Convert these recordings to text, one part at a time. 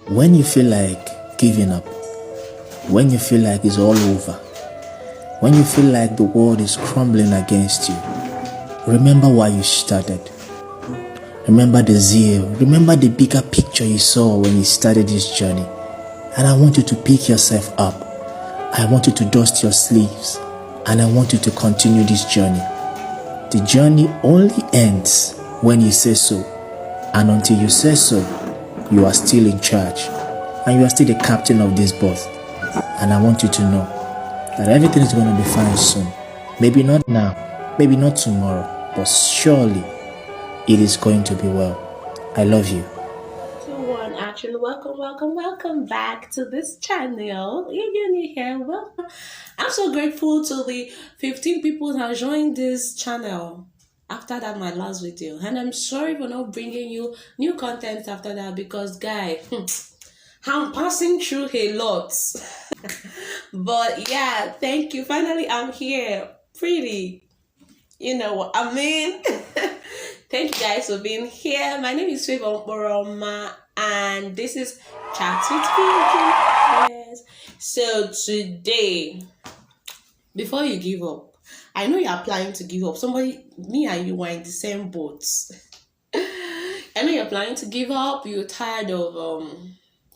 When you feel like giving up, when you feel like it's all over, when you feel like the world is crumbling against you, remember why you started. Remember the zeal. Remember the bigger picture you saw when you started this journey. And I want you to pick yourself up. I want you to dust your sleeves. And I want you to continue this journey. The journey only ends when you say so. And until you say so, you are still in charge. And you are still the captain of this boat. And I want you to know that everything is going to be fine soon. Maybe not now, maybe not tomorrow, but surely it is going to be well. I love you. One action. Welcome back to this channel. If you're new here, welcome. I'm so grateful to the 15 people that joined this channel after that my last video, and I'm sorry for not bringing you new content after that because guy, I'm passing through a lot. But yeah, thank you. Finally, I'm here. Pretty. You know what I mean? Thank you guys for being here. My name is Favor Boroma, and this is Chat with Favor. Yes. So today, before you give up, I know you're planning to give up. Somebody, me and you were in the same boat. I know you're planning to give up. You're tired of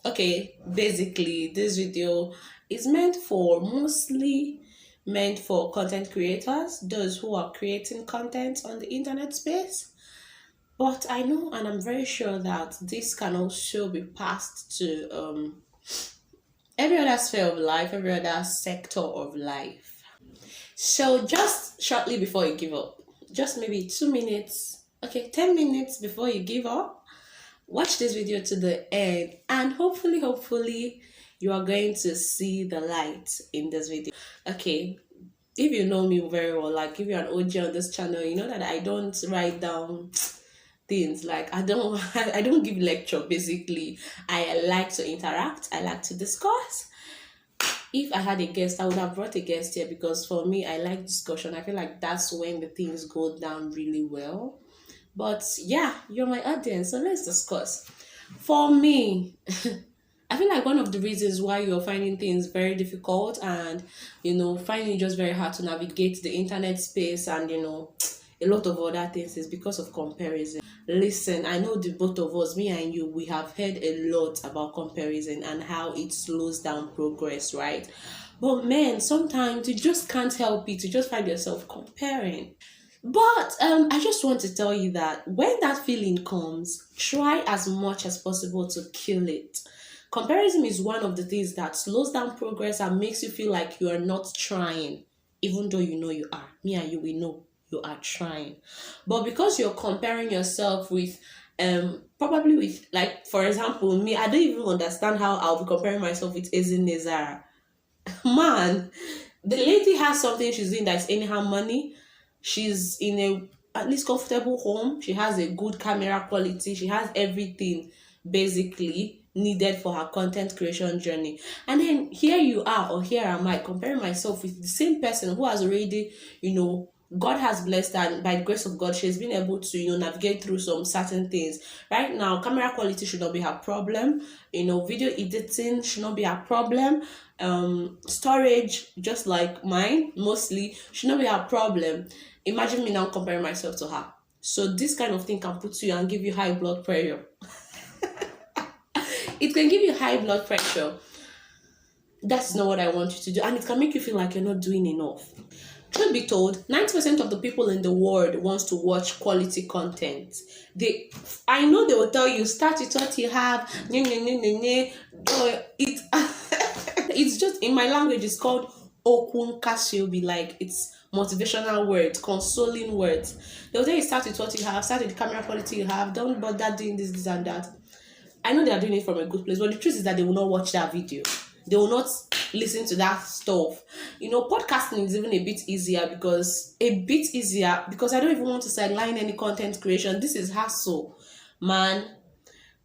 Okay, basically, this video is mostly meant for content creators, those who are creating content on the internet space. But I know and I'm very sure that this can also be passed to every other sphere of life, every other sector of life. So just shortly before you give up, just maybe 2 minutes, okay, 10 minutes before you give up, watch this video to the end, and hopefully you are going to see the light in this video. Okay, if you know me very well, like if you're an OG on this channel, you know that I don't write down things. Like I don't give lecture. Basically, I like to interact, I like to discuss. If I had a guest, I would have brought a guest here because for me, I like discussion. I feel like that's when the things go down really well. But yeah, you're my audience, so let's discuss. For me, I feel like one of the reasons why you're finding things very difficult and finding it just very hard to navigate the internet space and a lot of other things is because of comparison. Listen, I know the both of us, me and you, we have heard a lot about comparison and how it slows down progress, right? But man, sometimes you just can't help it. You just find yourself comparing. But I just want to tell you that when that feeling comes, try as much as possible to kill it. Comparison is one of the things that slows down progress and makes you feel like you are not trying, even though you know you are. Me and you, we know you are trying. But because you're comparing yourself with probably with, like, for example, me, I don't even understand how I'll be comparing myself with Ezine Zara. Man, the lady has something she's doing that's anyhow money. She's in a at least comfortable home. She has a good camera quality. She has everything basically needed for her content creation journey. And then here you are, or here am I, comparing myself with the same person who has already, God has blessed her, and by the grace of God, she's been able to, navigate through some certain things. Right now, camera quality should not be her problem. Video editing should not be her problem. Storage, just like mine, mostly should not be her problem. Imagine me now comparing myself to her. So this kind of thing can put you and give you high blood pressure. It can give you high blood pressure. That's not what I want you to do. And it can make you feel like you're not doing enough. Truth be told, 90% of the people in the world wants to watch quality content. I know they will tell you, start with what you have. It's just, in my language, it's called Okun Kasiobi. Like, it's motivational words, consoling words. They'll tell you, start with what you have, start with the camera quality you have, don't bother doing this, and that. I know they are doing it from a good place, but the truth is that they will not watch that video. They will not listen to that stuff. Podcasting is even a bit easier because I don't even want to sideline any content creation. This is hassle, man.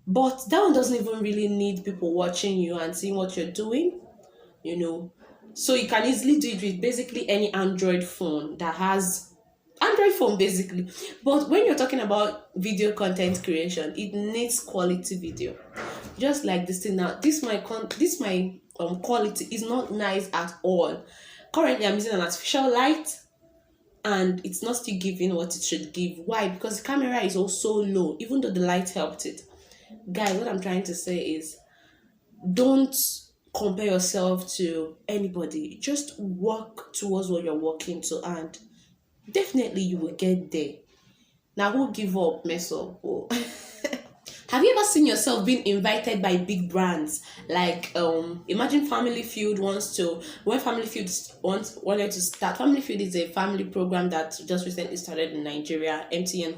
But that one doesn't even really need people watching you and seeing what you're doing, So you can easily do it with basically any Android phone that has Android phone basically. But when you're talking about video content creation, it needs quality video. just like this thing now. This my quality is not nice at all. Currently, I'm using an artificial light, and it's not still giving what it should give. Why? Because the camera is also low, even though the light helped it. Guys, what I'm trying to say is, don't compare yourself to anybody. Just work towards what you're working to, and definitely you will get there. Now, who give up, mess up? Oh. Have you ever seen yourself being invited by big brands? Like, imagine Family Feud wants to, when Family Feud wanted to start. Family Feud is a family program that just recently started in Nigeria. MTN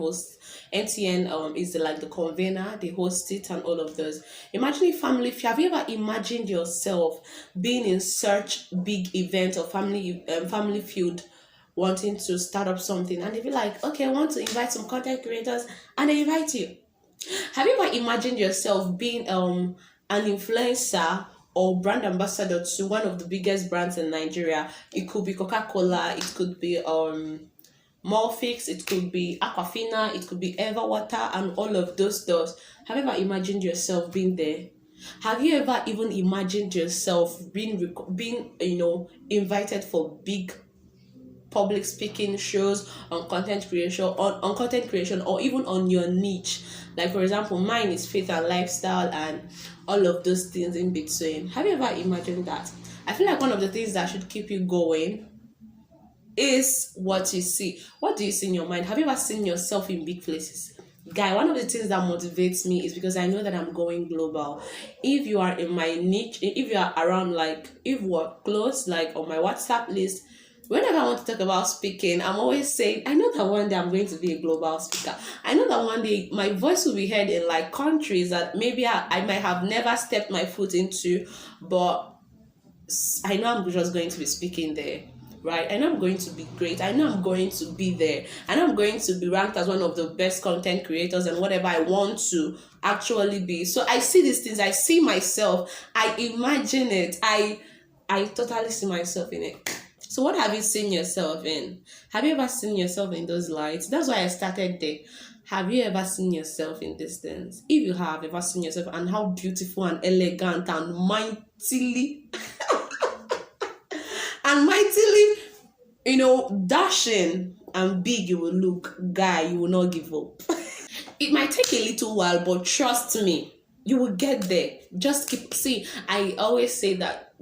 is like the convener, they host it and all of those. Imagine if Family Feud, have you ever imagined yourself being in such big event or Family Feud wanting to start up something, and they be like, okay, I want to invite some content creators, and they invite you? Have you ever imagined yourself being an influencer or brand ambassador to one of the biggest brands in Nigeria? It could be Coca-Cola, it could be Morphix, it could be Aquafina, it could be Everwater, and all of those stuff. Have you ever imagined yourself being there? Have you ever even imagined yourself being invited for big public speaking shows on content creation, on content creation, or even on your niche? Like, for example, mine is faith and lifestyle and all of those things in between. Have you ever imagined that? I feel like one of the things that should keep you going is what you see. What do you see in your mind? Have you ever seen yourself in big places? Guy, one of the things that motivates me is because I know that I'm going global. If you are in my niche, if you are around, like, if we're close, like on my WhatsApp list, whenever I want to talk about speaking, I'm always saying, I know that one day I'm going to be a global speaker. I know that one day my voice will be heard in like countries that maybe I might have never stepped my foot into, but I know I'm just going to be speaking there, right? I know I'm going to be great. I know I'm going to be there. I know I'm going to be ranked as one of the best content creators and whatever I want to actually be. So I see these things. I see myself. I imagine it. I totally see myself in it. So what have you seen yourself in? Have you ever seen yourself in those lights? That's why I started there. Have you ever seen yourself in these things? If you have ever seen yourself, and how beautiful and elegant and mightily and mightily, dashing and big you will look, guy, you will not give up. It might take a little while, but trust me, you will get there. Just I always say that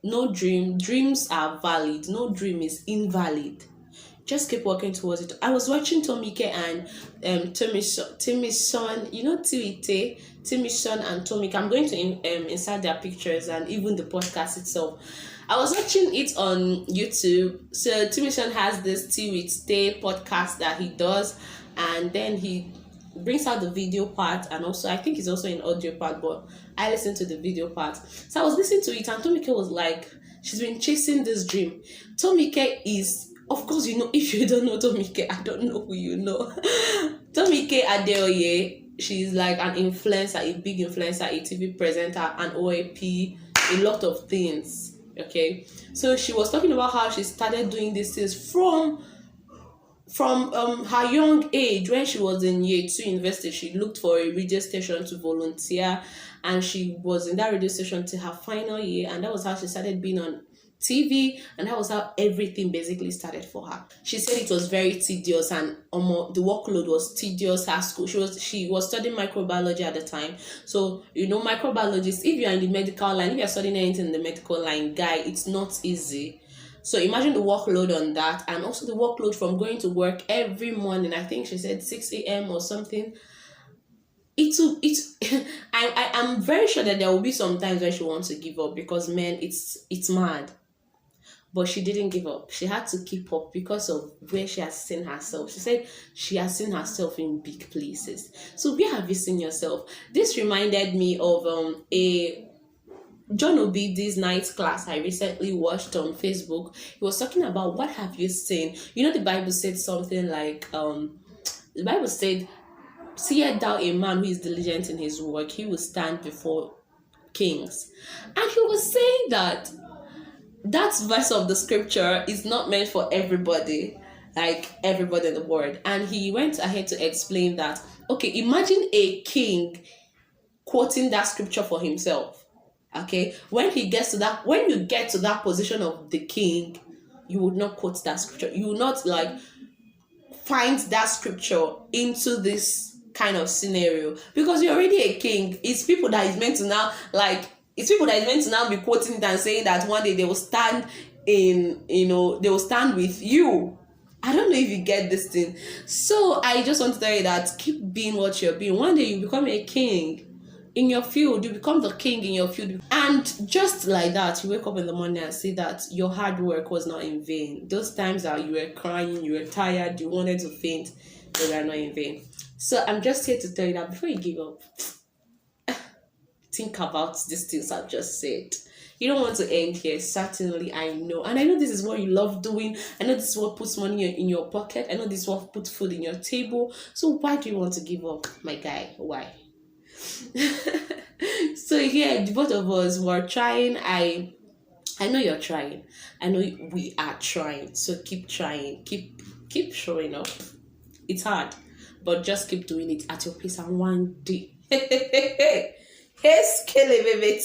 no dreams are valid, no dream is invalid. Just keep working towards it. I was watching Tomike and Timmy's son, Timmy's son and Tomike. I'm going to insert their pictures and even the podcast itself. I was watching it on YouTube. So Timmy's son has this Tea with Tay podcast that he does, and then he brings out the video part, and also I think it's also in audio part, but I listened to the video part. So I was listening to it, and Tomike was like, she's been chasing this dream. Tomike is, of course, if you don't know Tomike, I don't know who you know. Tomike Adeoye, she's like an influencer, a big influencer, a TV presenter, an OAP, a lot of things. Okay, so she was talking about how she started doing these things from her young age. When she was in year 2 university, she looked for a radio station to volunteer, and she was in that radio station till her final year, and that was how she started being on TV, and that was how everything basically started for her. She said it was very tedious, and the workload was tedious. Her school, she was studying microbiology at the time. So microbiologists, if you're in the medical line, if you're studying anything in the medical line, guy, it's not easy. So imagine the workload on that, and also the workload from going to work every morning. I think she said 6 a.m. or something. I'm very sure that there will be some times where she wants to give up, because man, it's mad. But she didn't give up. She had to keep up because of where she has seen herself. She said she has seen herself in big places. So where have you seen yourself? This reminded me of a John Obidi's night class I recently watched on Facebook. He was talking about, what have you seen? The Bible said something like, the Bible said, seest thou a man who is diligent in his work, he will stand before kings. And he was saying that verse of the scripture is not meant for everybody, like everybody in the world. And he went ahead to explain that, okay, imagine a king quoting that scripture for himself. Okay, when he gets to that, when you get to that position of the king, you would not quote that scripture. You will not like find that scripture into this kind of scenario, because you're already a king. It's people that is meant to now like it's people that is meant to now be quoting it and saying that one day they will stand in, they will stand with you. I don't know if you get this thing. So I just want to tell you that keep being what you're being. One day you become a king in your field. You become the king in your field, and just like that, you wake up in the morning and see that your hard work was not in vain. Those times that you were crying, you were tired, you wanted to faint, they were not in vain. So I'm just here to tell you that before you give up, think about these things I've just said. You don't want to end here, certainly, I know. And I know this is what you love doing. I know this is what puts money in your pocket. I know this is what puts food in your table. So why do you want to give up, my guy? Why? So here, the both of us were trying. I know you're trying. I know we are trying. So keep trying. Keep showing up. It's hard, but just keep doing it at your pace, and one day hey, Skele baby.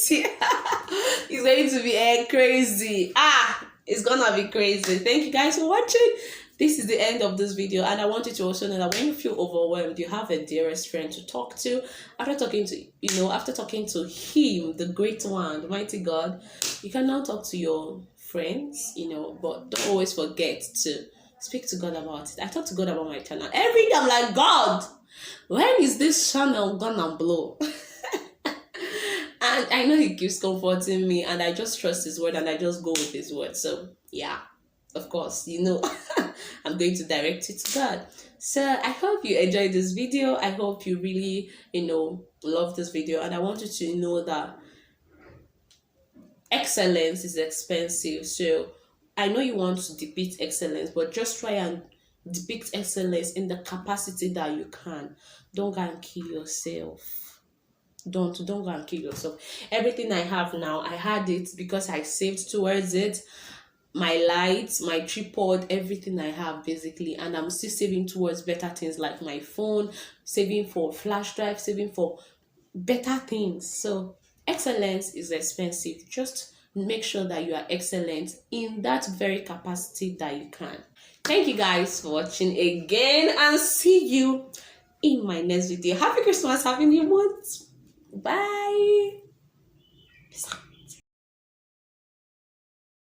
It's going to be crazy. It's gonna be crazy. Thank you guys for watching. This is the end of this video, and I want you to also know that when you feel overwhelmed, you have a dearest friend to talk to. After talking to him, the great one, the mighty God, you can now talk to your friends, but don't always forget to speak to God about it. I talk to God about my channel every day. I'm like, God, when is this channel gonna blow? And I know he keeps comforting me, and I just trust his word, and I just go with his word. So yeah, of course, I'm going to direct it to God. So I hope you enjoyed this video. I hope you really, love this video. And I want you to know that excellence is expensive. So I know you want to depict excellence, but just try and depict excellence in the capacity that you can. Don't go and kill yourself. Don't go and kill yourself. Everything I have now, I had it because I saved towards it. My lights, my tripod, everything I have basically, and I'm still saving towards better things like my phone, saving for flash drive, saving for better things. So excellence is expensive. Just make sure that you are excellent in that very capacity that you can. Thank you guys for watching again, and see you in my next video. Happy Christmas, happy New Month. Bye. Peace out.